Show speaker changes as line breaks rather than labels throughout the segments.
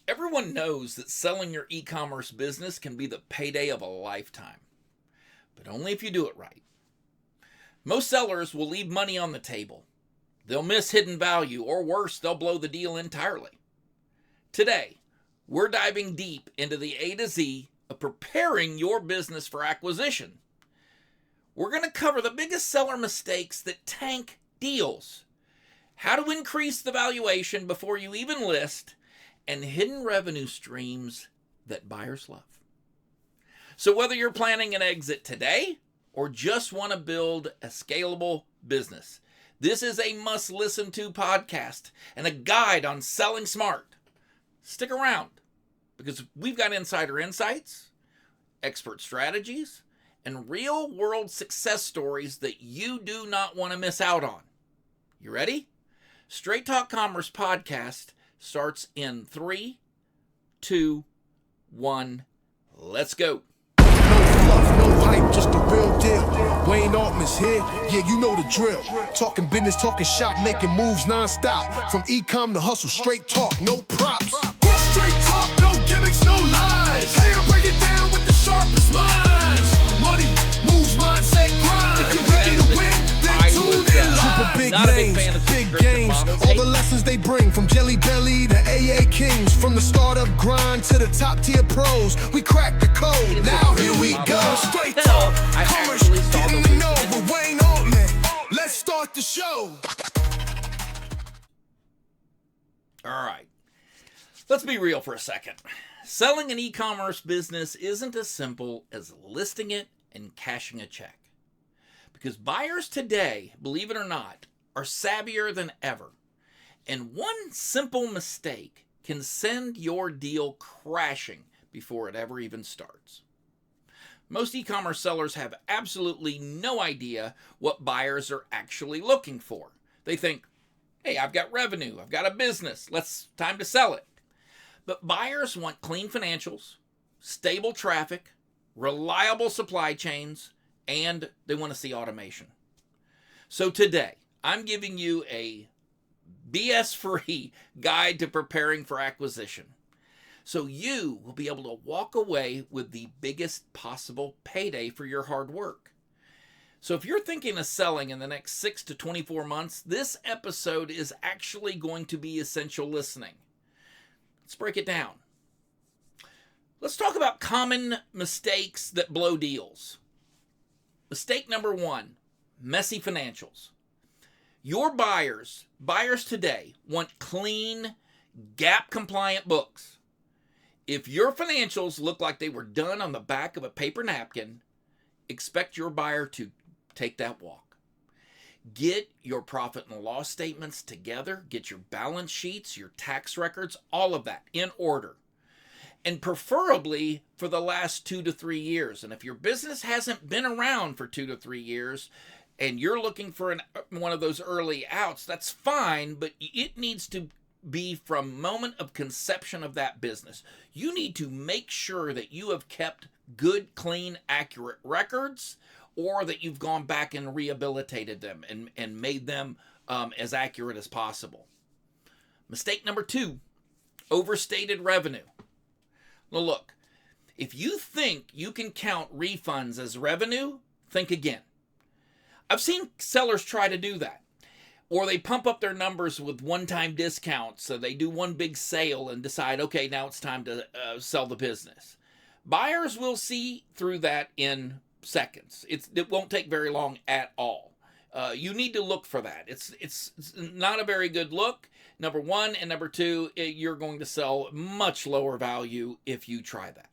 Everyone knows that selling your e-commerce business can be the payday of a lifetime, but only if you do it right. Most sellers will leave money on the table. They'll miss hidden value, or worse, they'll blow the deal entirely. Today, we're diving deep into the A to Z of preparing your business for acquisition. We're going to cover the biggest seller mistakes that tank deals, how to increase the valuation before you even list, and hidden revenue streams that buyers love. So whether you're planning an exit today or just want to build a scalable business, this is a must-listen to podcast and a guide on selling smart. Stick around, because we've got insider insights, expert strategies, and real-world success stories that you do not want to miss out on. You ready? Straight Talk Commerce Podcast starts in 3, 2, 1. Let's go.
No fluff, no hype, just the real deal. wayneraltman's here, yeah, you know the drill. Talking business, talking shop, making moves non-stop. From e-com to hustle, straight talk, no props. Straight talk, no gimmicks, no lies. Hey, I break it down with the sharpest minds. Money, moves, mindset, grind. If you're ready to win, then tune in live. Big names, big games, all the lessons they bring. From Jelly Belly to AA Kings. From the startup grind to the top tier pros, we crack the code. Now here we go. Straight talk, commerce, getting to know with wayneraltman. Let's start the show.
All right. Let's be real for a second. Selling an e-commerce business isn't as simple as listing it and cashing a check. Because buyers today, believe it or not, are savvier than ever. And one simple mistake can send your deal crashing before it ever even starts. Most e-commerce sellers have absolutely no idea what buyers are actually looking for. They think, hey, I've got revenue, I've got a business, time to sell it. But buyers want clean financials, stable traffic, reliable supply chains, and they want to see automation. So today, I'm giving you a BS-free guide to preparing for acquisition. So you will be able to walk away with the biggest possible payday for your hard work. So if you're thinking of selling in the next 6 to 24 months, this episode is actually going to be essential listening. Let's break it down. Let's talk about common mistakes that blow deals. Mistake number 1, messy financials. Your buyers today want clean, GAAP-compliant books. If your financials look like they were done on the back of a paper napkin, expect your buyer to take that walk. Get your profit and loss statements together. Get your balance sheets, your tax records, all of that in order. And preferably for the last 2 to 3 years. And if your business hasn't been around for 2 to 3 years and you're looking for one of those early outs, that's fine, but it needs to be from moment of conception of that business. You need to make sure that you have kept good, clean, accurate records, or that you've gone back and rehabilitated them and made them as accurate as possible. Mistake number 2, overstated revenue. Now look, if you think you can count refunds as revenue, think again. I've seen sellers try to do that. Or they pump up their numbers with one-time discounts, so they do one big sale and decide, okay, now it's time to sell the business. Buyers will see through that in seconds. It won't take very long at all. You need to look for that. It's not a very good look, number 1, and number 2, you're going to sell much lower value if you try that.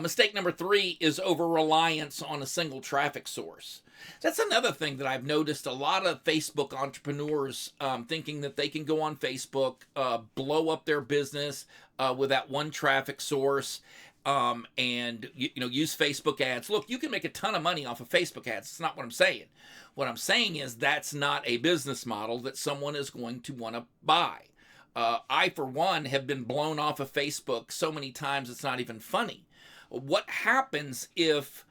Mistake number 3 is over-reliance on a single traffic source. That's another thing that I've noticed a lot of Facebook entrepreneurs thinking that they can go on Facebook, blow up their business with that one traffic source, and use Facebook ads. Look, you can make a ton of money off of Facebook ads. That's not what I'm saying. What I'm saying is that's not a business model that someone is going to want to buy. I, for one, have been blown off of Facebook so many times it's not even funny. What happens if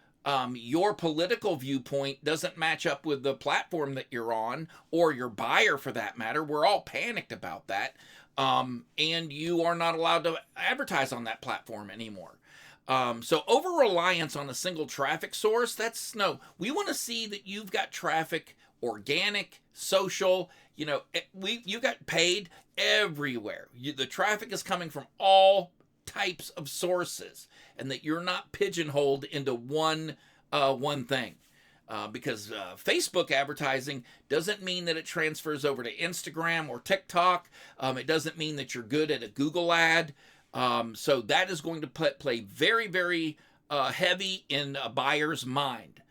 your political viewpoint doesn't match up with the platform that you're on, or your buyer for that matter. We're all panicked about that. And you are not allowed to advertise on that platform anymore. So over reliance on a single traffic source, that's no. We want to see that you've got traffic, organic, social. You got paid everywhere. The traffic is coming from all types of sources, and that you're not pigeonholed into one thing. Because Facebook advertising doesn't mean that it transfers over to Instagram or TikTok. It doesn't mean that you're good at a Google ad. So that is going to play very, very heavy in a buyer's mind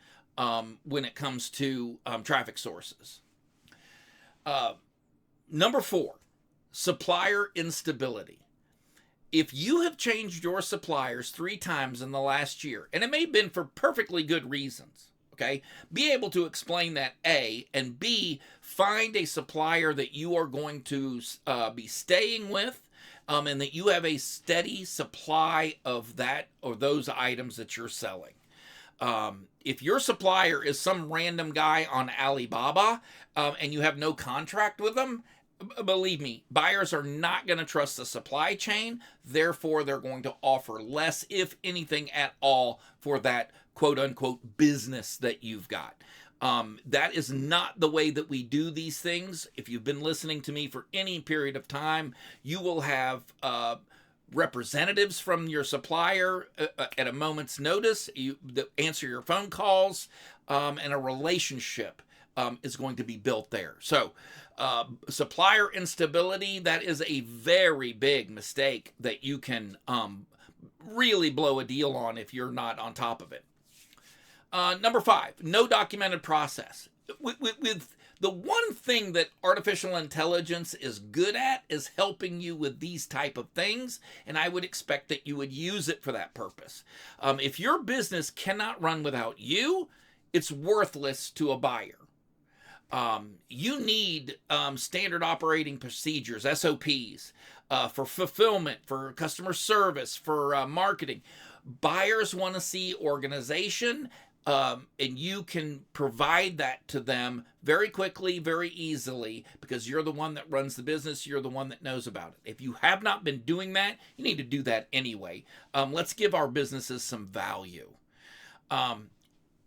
when it comes to traffic sources. Number 4, supplier instability. If you have changed your suppliers 3 times in the last year, and it may have been for perfectly good reasons, okay, be able to explain that, A, and B, find a supplier that you are going to be staying with, and that you have a steady supply of that or those items that you're selling. If your supplier is some random guy on Alibaba, and you have no contract with them, believe me, buyers are not going to trust the supply chain. Therefore, they're going to offer less, if anything at all, for that quote unquote business that you've got. That is not the way that we do these things. If you've been listening to me for any period of time, you will have representatives from your supplier at a moment's notice that answer your phone calls, and a relationship is going to be built there. So supplier instability, that is a very big mistake that you can really blow a deal on if you're not on top of it. Number 5, no documented process. With the one thing that artificial intelligence is good at is helping you with these type of things, and I would expect that you would use it for that purpose. If your business cannot run without you, it's worthless to a buyer. You need standard operating procedures, SOPs, for fulfillment, for customer service, for marketing. Buyers want to see organization, and you can provide that to them very quickly, very easily, because you're the one that runs the business. You're the one that knows about it. If you have not been doing that, you need to do that anyway. Let's give our businesses some value.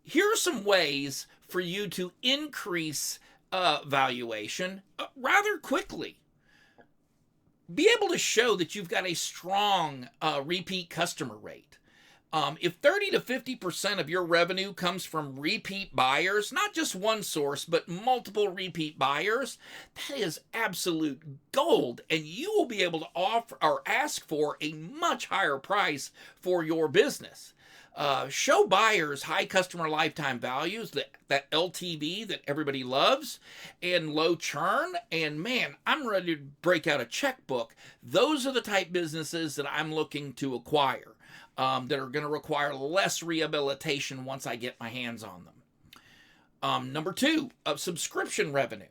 Here are some ways for you to increase valuation rather quickly. Be able to show that you've got a strong repeat customer rate. If 30 to 50% of your revenue comes from repeat buyers, not just one source, but multiple repeat buyers, that is absolute gold, and you will be able to offer or ask for a much higher price for your business. Show buyers high customer lifetime values, that LTV that everybody loves, and low churn. And man, I'm ready to break out a checkbook. Those are the type businesses that I'm looking to acquire, that are going to require less rehabilitation once I get my hands on them. Number 2, subscription revenue.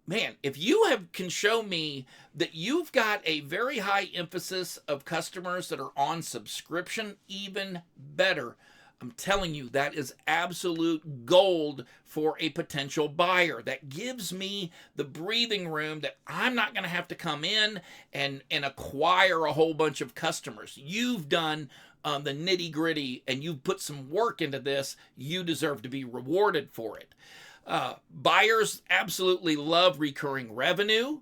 Man, if you can show me that you've got a very high emphasis of customers that are on subscription, even better. I'm telling you, that is absolute gold for a potential buyer. That gives me the breathing room that I'm not going to have to come in and acquire a whole bunch of customers. You've done the nitty gritty and you've put some work into this. You deserve to be rewarded for it. Buyers absolutely love recurring revenue.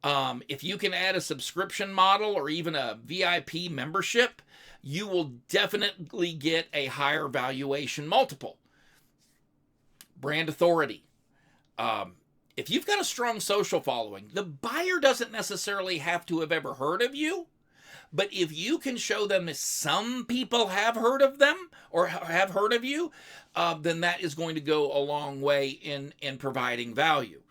If you can add a subscription model or even a VIP membership, you will definitely get a higher valuation multiple. Brand authority. If you've got a strong social following, the buyer doesn't necessarily have to have ever heard of you. But if you can show them that some people have heard of them or have heard of you, then that is going to go a long way in providing value.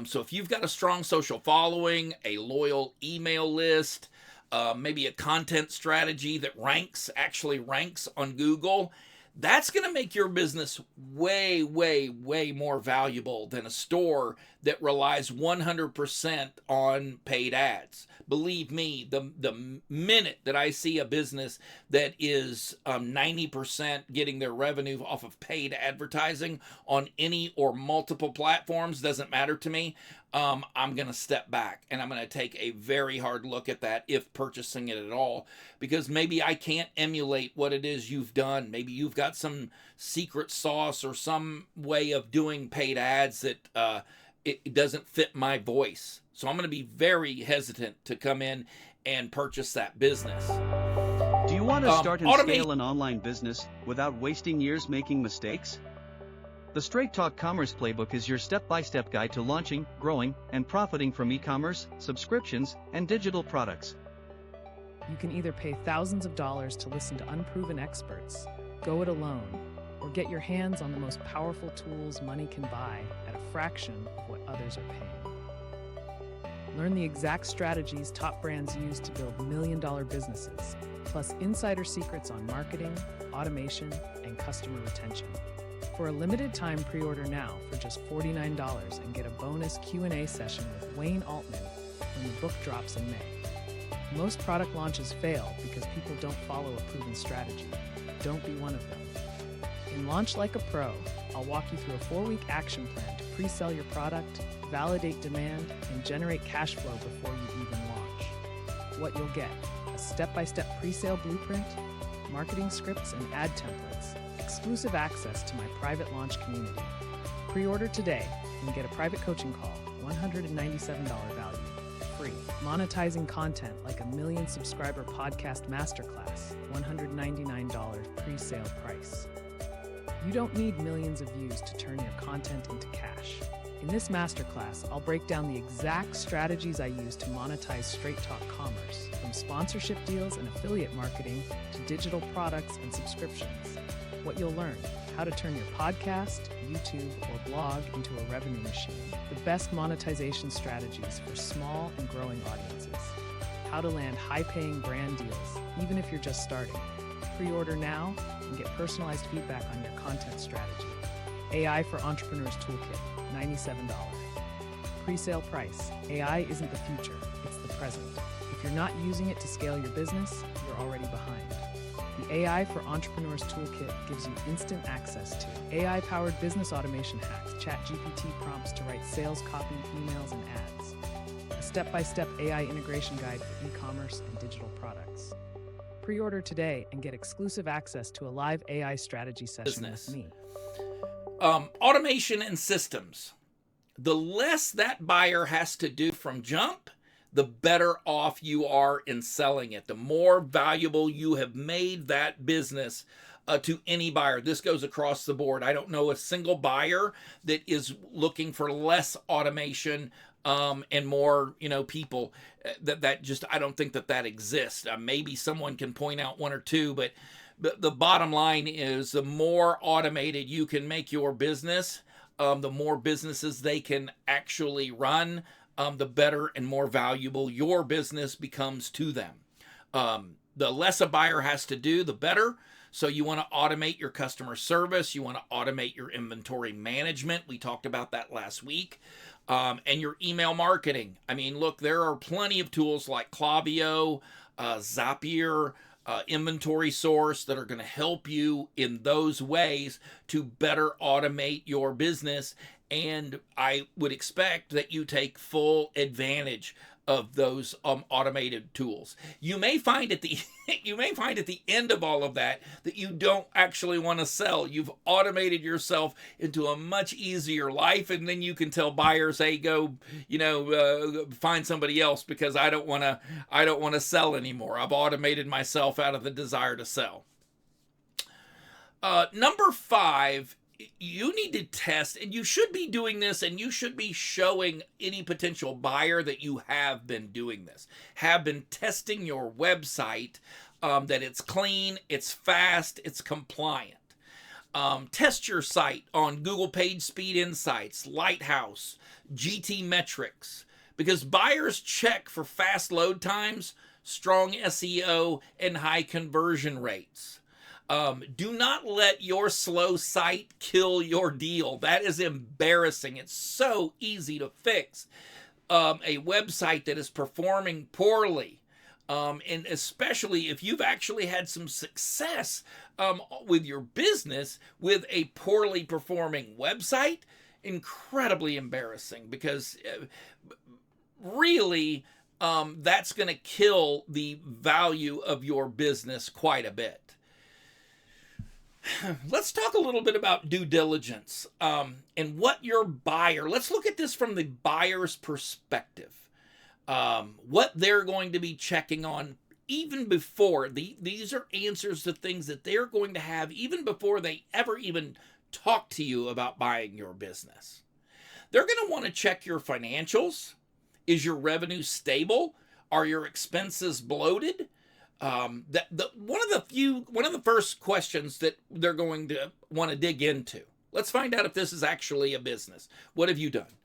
So if you've got a strong social following, a loyal email list, maybe a content strategy that actually ranks on Google, that's going to make your business way, way, way more valuable than a store that relies 100% on paid ads. Believe me, the minute that I see a business that is 90% getting their revenue off of paid advertising on any or multiple platforms, doesn't matter to me, I'm going to step back and I'm going to take a very hard look at that if purchasing it at all, because maybe I can't emulate what it is you've done. Maybe you've got some secret sauce or some way of doing paid ads that it doesn't fit my voice. So I'm going to be very hesitant to come in and purchase that business.
Do you want to start and scale an online business without wasting years making mistakes? The Straight Talk Commerce Playbook is your step-by-step guide to launching, growing, and profiting from e-commerce, subscriptions, and digital products.
You can either pay thousands of dollars to listen to unproven experts, go it alone, or get your hands on the most powerful tools money can buy at a fraction of what others are paying. Learn the exact strategies top brands use to build million-dollar businesses, plus insider secrets on marketing, automation, and customer retention. For a limited time, pre-order now for just $49 and get a bonus Q&A session with Wayne Altman when the book drops in May. Most product launches fail because people don't follow a proven strategy. Don't be one of them. In Launch Like a Pro, I'll walk you through a 4-week action plan to pre-sell your product, validate demand, and generate cash flow before you even launch. What you'll get: a step-by-step pre-sale blueprint, marketing scripts and ad templates, exclusive access to my private launch community. Pre-order today and get a private coaching call, $197 value, free. Monetizing content like a 1 million subscriber podcast masterclass, $199 pre-sale price. You don't need millions of views to turn your content into cash. In this masterclass, I'll break down the exact strategies I use to monetize Straight Talk Commerce, from sponsorship deals and affiliate marketing to digital products and subscriptions. What you'll learn: how to turn your podcast, YouTube, or blog into a revenue machine, the best monetization strategies for small and growing audiences, how to land high-paying brand deals, even if you're just starting. Pre-order now and get personalized feedback on your content strategy. AI for Entrepreneurs Toolkit, $97. Pre-sale price: AI isn't the future, it's the present. If you're not using it to scale your business, you're already behind. The AI for Entrepreneurs Toolkit gives you instant access to AI-powered business automation hacks, ChatGPT prompts to write sales copy, emails, and ads, a step-by-step AI integration guide for e-commerce and digital products. Pre-order today and get exclusive access to a live AI strategy session with me.
Automation and systems. The less that buyer has to do from jump, the better off you are in selling it. The more valuable you have made that business to any buyer. This goes across the board. I don't know a single buyer that is looking for less automation and more, people. That just, I don't think that exists. Maybe someone can point out one or two, but the bottom line is the more automated you can make your business, the more businesses they can actually run, the better and more valuable your business becomes to them. The less a buyer has to do, the better. So you want to automate your customer service. You want to automate your inventory management. We talked about that last week. And your email marketing. I mean, look, there are plenty of tools like Klaviyo, Zapier, Inventory Source that are going to help you in those ways to better automate your business. And I would expect that you take full advantage of those automated tools. You may find at the end of all of that you don't actually want to sell. You've automated yourself into a much easier life, and then you can tell buyers, "Hey, go, find somebody else because I don't want to sell anymore. I've automated myself out of the desire to sell." Number 5. You need to test, and you should be doing this, and you should be showing any potential buyer that you have been doing this, have been testing your website, that it's clean, it's fast, it's compliant. Test your site on Google Page Speed Insights, Lighthouse, GT Metrics, because buyers check for fast load times, strong SEO, and high conversion rates. Do not let your slow site kill your deal. That is embarrassing. It's so easy to fix a website that is performing poorly. And especially if you've actually had some success with your business with a poorly performing website, incredibly embarrassing, because really that's going to kill the value of your business quite a bit. Let's talk a little bit about due diligence and what your buyer, let's look at this from the buyer's perspective. What they're going to be checking on even before, these are answers to things that they're going to have even before they ever even talk to you about buying your business. They're going to want to check your financials. Is your revenue stable? Are your expenses bloated? One of the first questions that they're going to want to dig into. Let's find out if this is actually a business. What have you done?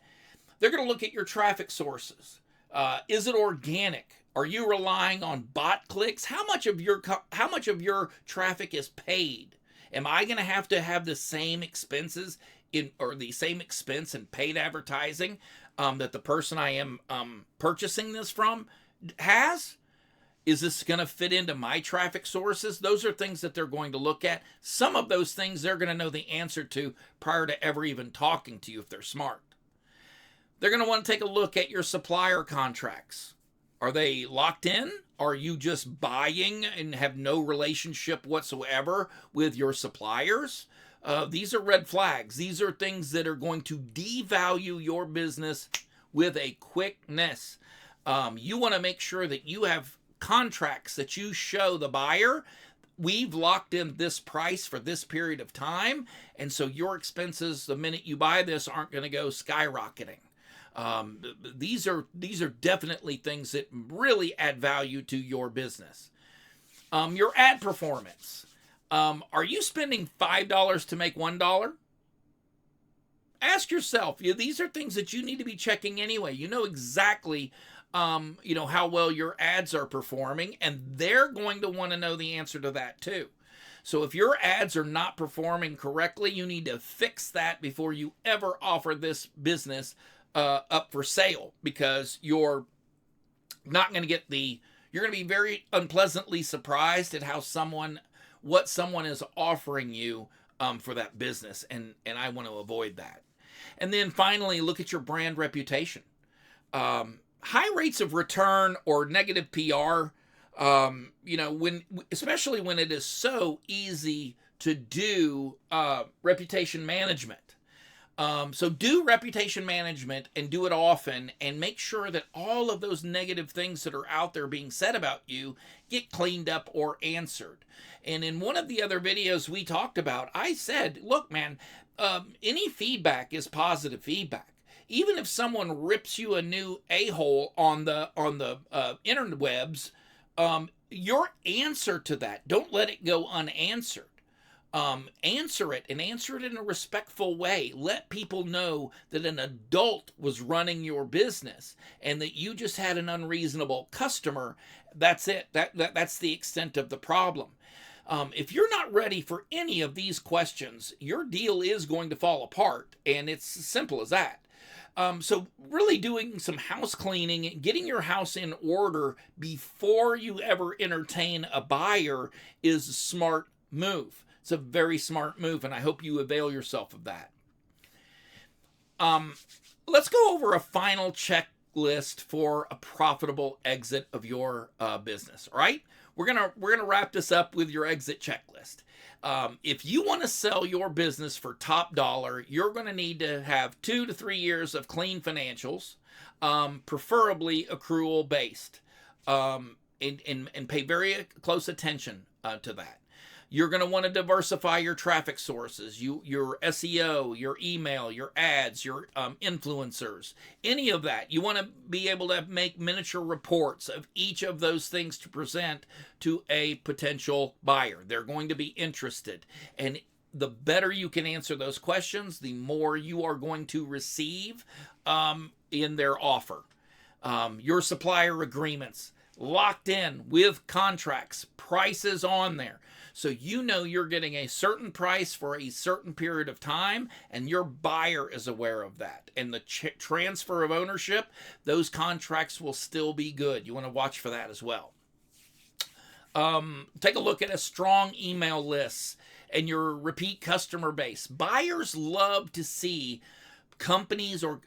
They're going to look at your traffic sources. Is it organic? Are you relying on bot clicks? How much of your traffic is paid? Am I going to have the same expenses the same expense in paid advertising that the person I am purchasing this from has? Is this going to fit into my traffic sources? Those are things that they're going to look at. Some of those things they're going to know the answer to prior to ever even talking to you if they're smart. They're going to want to take a look at your supplier contracts. Are they locked in? Are you just buying and have no relationship whatsoever with your suppliers? These are red flags. These are things that are going to devalue your business with a quickness. You want to make sure that you have contracts that you show the buyer, we've locked in this price for this period of time, and so your expenses the minute you buy this aren't going to go skyrocketing. These are definitely things that really add value to your business. Your ad performance. Are you spending $5 to make $1? Ask yourself. These are things that you need to be checking anyway. You know exactly how well your ads are performing, and they're going to want to know the answer to that too. So if your ads are not performing correctly, you need to fix that before you ever offer this business up for sale, because you're not going to get you're going to be very unpleasantly surprised at what someone is offering you for that business, and I want to avoid that. And then finally, look at your brand reputation. High rates of return or negative PR, especially when it is so easy to do reputation management. So do reputation management and do it often, and make sure that all of those negative things that are out there being said about you get cleaned up or answered. And in one of the other videos we talked about, I said, look, man, any feedback is positive feedback. Even if someone rips you a new a-hole on the interwebs, your answer to that, don't let it go unanswered. Answer it, and answer it in a respectful way. Let people know that an adult was running your business and that you just had an unreasonable customer. That's it. That's the extent of the problem. If you're not ready for any of these questions, your deal is going to fall apart, and it's as simple as that. So really doing some house cleaning, getting your house in order before you ever entertain a buyer is a smart move. It's a very smart move, and I hope you avail yourself of that. Let's go over a final checklist for a profitable exit of your business. All right, we're gonna wrap this up with your exit checklist. If you want to sell your business for top dollar, you're going to need to have 2 to 3 years of clean financials, preferably accrual based, and pay very close attention to that. You're going to want to diversify your traffic sources, your SEO, your email, your ads, your influencers, any of that. You want to be able to make miniature reports of each of those things to present to a potential buyer. They're going to be interested. And the better you can answer those questions, the more you are going to receive in their offer. Your supplier agreements, locked in with contracts, prices on there. So you know you're getting a certain price for a certain period of time, and your buyer is aware of that. And the transfer of ownership, those contracts will still be good. You want to watch for that as well. Take a look at a strong email list and your repeat customer base. Buyers love to see companies or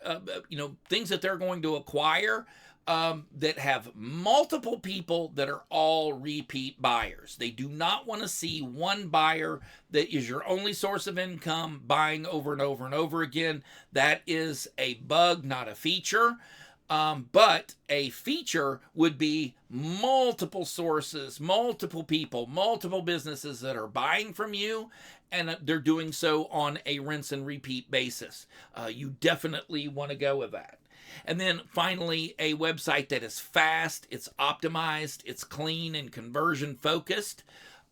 things that they're going to acquire that have multiple people that are all repeat buyers. They do not want to see one buyer that is your only source of income buying over and over and over again. That is a bug, not a feature. But a feature would be multiple sources, multiple people, multiple businesses that are buying from you, and they're doing so on a rinse and repeat basis. You definitely want to go with that. And then finally, a website that is fast, it's optimized, it's clean and conversion focused.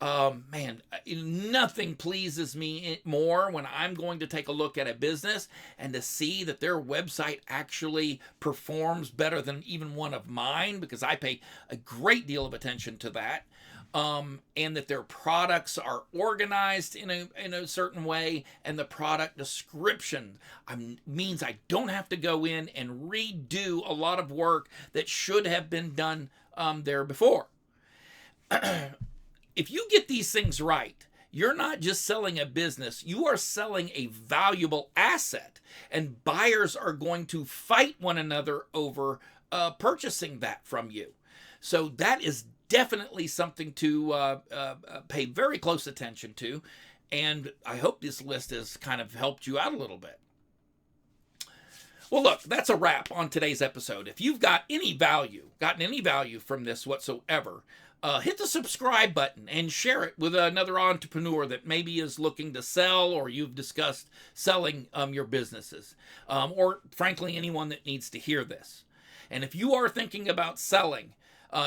Nothing pleases me more when I'm going to take a look at a business and to see that their website actually performs better than even one of mine, because I pay a great deal of attention to that. And that their products are organized in a certain way, and the product description means I don't have to go in and redo a lot of work that should have been done there before. If you get these things right, you're not just selling a business, you are selling a valuable asset, and buyers are going to fight one another over purchasing that from you. So that is definitely something to pay very close attention to, and I hope this list has kind of helped you out a little bit. Well, look, that's a wrap on today's episode. If you've gotten any value from this whatsoever, hit the subscribe button and share it with another entrepreneur that maybe is looking to sell, or you've discussed selling your businesses, or frankly, anyone that needs to hear this. And if you are thinking about selling,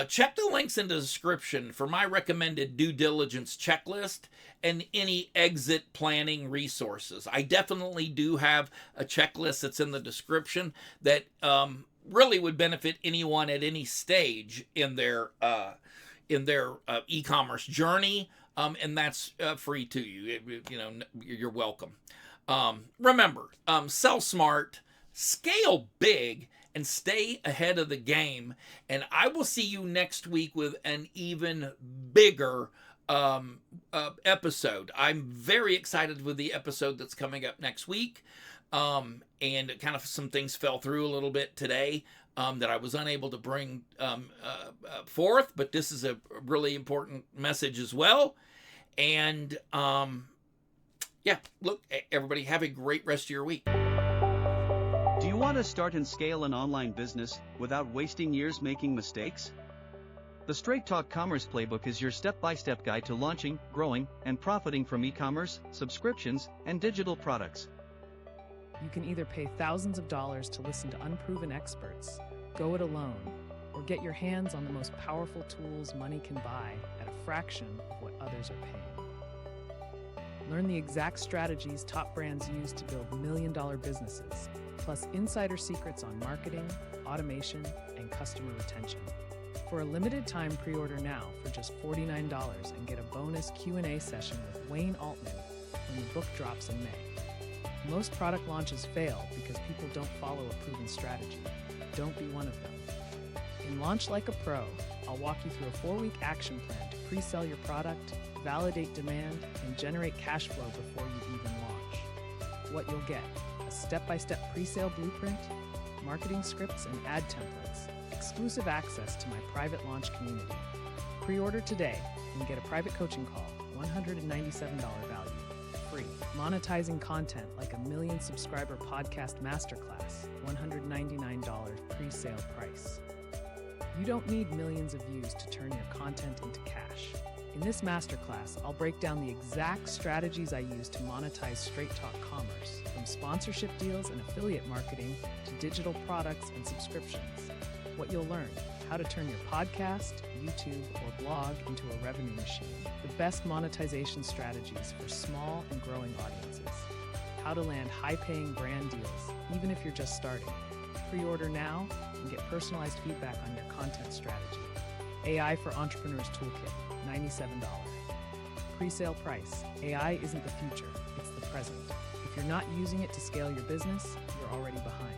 check the links in the description for my recommended due diligence checklist and any exit planning resources. I definitely do have a checklist that's in the description that really would benefit anyone at any stage in their e-commerce journey, and that's free to you. You're welcome. Remember, sell smart, scale big, and stay ahead of the game. And I will see you next week with an even bigger episode. I'm very excited with the episode that's coming up next week. And kind of some things fell through a little bit today that I was unable to bring forth, but this is a really important message as well. And look, everybody, have a great rest of your week.
Do you want to start and scale an online business without wasting years making mistakes? The Straight Talk Commerce Playbook is your step-by-step guide to launching, growing, and profiting from e-commerce, subscriptions, and digital products.
You can either pay thousands of dollars to listen to unproven experts, go it alone, or get your hands on the most powerful tools money can buy at a fraction of what others are paying. Learn the exact strategies top brands use to build million-dollar businesses, plus insider secrets on marketing, automation, and customer retention. For a limited time, pre-order now for just $49 and get a bonus Q&A session with Wayne Altman when the book drops in May. Most product launches fail because people don't follow a proven strategy. Don't be one of them. In Launch Like a Pro, I'll walk you through a 4-week action plan to pre-sell your product, validate demand, and generate cash flow before you even launch. What you'll get: a step-by-step pre-sale blueprint, marketing scripts and ad templates, exclusive access to my private launch community. Pre-order today and get a private coaching call, $197 value. Free. Monetizing content like a 1 million subscriber podcast masterclass, $199 pre-sale price. You don't need millions of views to turn your content into cash. In this masterclass, I'll break down the exact strategies I use to monetize Straight Talk Commerce, from sponsorship deals and affiliate marketing to digital products and subscriptions. What you'll learn: how to turn your podcast, YouTube, or blog into a revenue machine, the best monetization strategies for small and growing audiences, how to land high-paying brand deals, even if you're just starting. Pre-order now and get personalized feedback on your content strategy. AI for Entrepreneurs Toolkit, $97. pre-sale price. AI isn't the future, it's the present. If you're not using it to scale your business, you're already behind.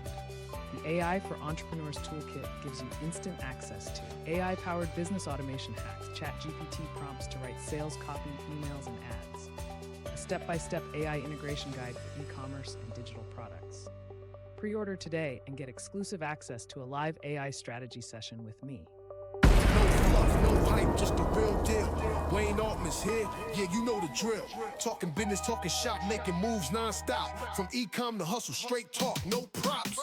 The AI for Entrepreneurs Toolkit gives you instant access to AI-powered business automation hacks, ChatGPT prompts to write sales copy, emails, and ads, a step-by-step AI integration guide for e-commerce and digital products. Pre-order today and get exclusive access to a live AI strategy session with me.
No fluff, no hype, just the real deal. Wayneraltman's here, yeah, you know the drill. Talking business, talking shop, making moves non-stop. From e-com to hustle, straight talk, no props.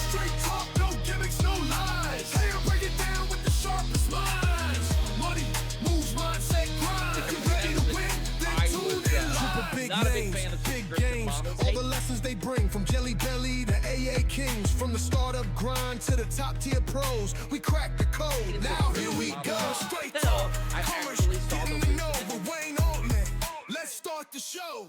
Straight talk, no gimmicks, no lies. Hey, I break it down with the sharpest minds. Money, moves, mindset, grind. If you're ready to win, then tune in live. Big names, big games, all the lessons they bring. From Jelly Belly to AA Kings. From the startup grind to the top tier pros. We crack the code, now here we go. Straight talk, commerce, getting to know with Wayneraltman. Let's start the show.